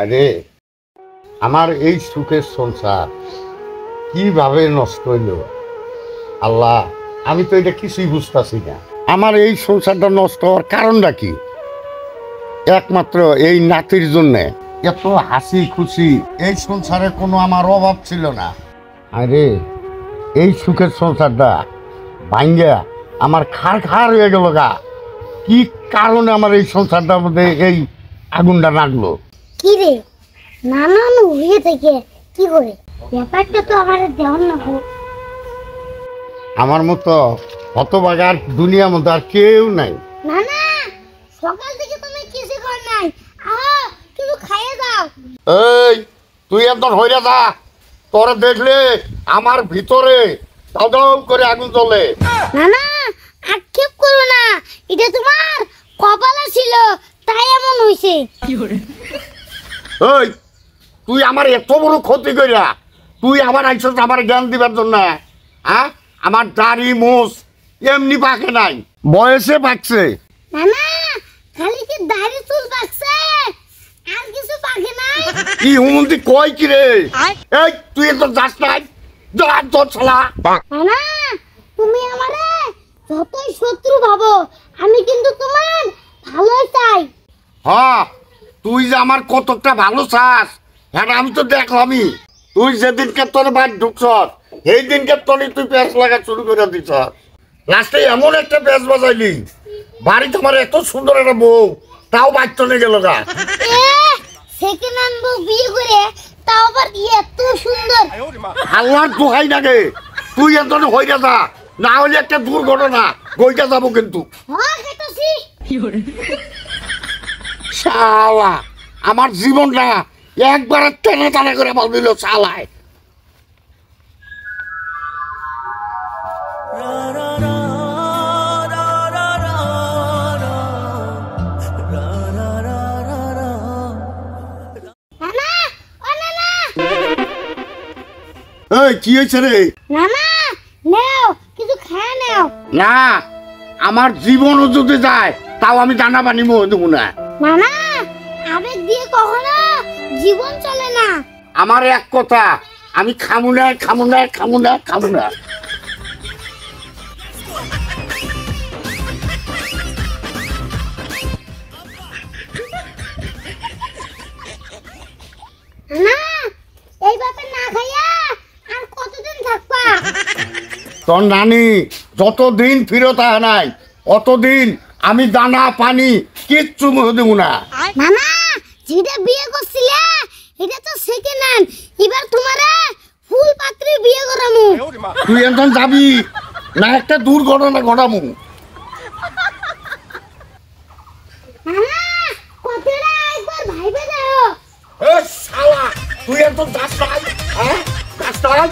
আরে আমার এই সুখের সংসার কিভাবে নষ্ট হইল আল্লাহ, আমি তো এটা কিছুই বুঝতেছি না। আমার এই সংসারটা নষ্ট হওয়ার কারণটা কি? একমাত্র এই নাতির জন্যে। এত হাসি খুশি এই সংসারে কোনো আমার অভাব ছিল না। আরে এই সুখের সংসারটা ভাঙ্গা আমার খার খার হয়ে গেল গা। কি কারণে আমার এই সংসারটার মধ্যে এই আগুনটা লাগলো? কি রে নানান হয়ে থেকে কি করে ব্যাপারটা তো আমার দেওয়ার না হোক। আমার মতো হতভাগার দুনিয়ার মধ্যে আর কেউ নাই। না না, সকাল থেকে তুমি কিছু কর নাই, আহ কিছু খাইয়ে দাও। এই তুই একদম হইয়া যা, তোরে দেখলে আমার ভিতরে দাও দাও করে আগুন জ্বলে। না না, আক্ষেপ করো না, এটা তোমার কপালে ছিল তাই এমন হইছে। এই তুই আমার এত বড় ক্ষতি করিয়া তুই আবার আইসস আমার জ্ঞান দিবার জন্য? হ্যাঁ, আমার দাড়ি মোষ এমনি পাকে নাই, বয়সে পাকছে। না না, খালি কি দাড়ি চুল পাকছে আর কিছু পাকে নাই। কি হুমন্তি কয় কি রে? এই তুই তো যাস নাই, যা তোর শালা। না না, তুমি আমারে যতই শত্রু ভাবো আমি কিন্তু তোমার ভালোই চাই। হ্যাঁ, তুই যে আমার কতটা ভালো চাস হ্যাঁ আমি তো দেখলামই। তুই যেদিনকে তোর বাড়ি ঢুকছ সেই দিনকে তোরই তুই প্যাঁচ লাগা শুরু করে দিছ। লাস্টে এমন একটা প্যাঁচ বাজাইলি, বাড়িতে আমার এত সুন্দর একটা বউ তাও বাড়ি চলে গেল গা। সেকেন্ড হ্যান্ড বউ বিয়ে করে তাও আবার এত সুন্দর। আল্লাহর দোহাই লাগে তুই এত হইয়া যা, না হলে একটা দুর্ঘটনা গইটা যাবো কিন্তু। হ্যাঁ খেতেছি। শালা আমার জীবনটা একবারে টেনে টানে করে বল দিল শালায়। এই কি হয়েছে রে? না না, নাও কিছু খায় নাও। না, আমার জীবনও যদি যায় তাও আমি দানা পানি মোহ দেবো না। না না, আবেগ দিয়ে কখনো জীবন চলে না। আমার এক কথা, আমি খামু না খামু না খামু না খামু না। না, এই ব্যাপার না খাইয়া আর কতদিন থাকবা? তোর নানি যতদিন ফিরত আয় নাই অতদিন আমি দানা পানি কিচ্ছু মুখ দেব না। না না, যেটা বিয়ে করছিলে এটা তো সেকেন্ড হ্যান্ড, এবার তোমারে ফুল পাত্রী বিয়ে করামু। তুই এখন যাবি না একটা দুর্ঘটনা ঘটামু। না না, কথাটা একবার ভাইবে দেখো। এ শালা তুই এখন যাস নাই, হ্যাঁ যাস নাই।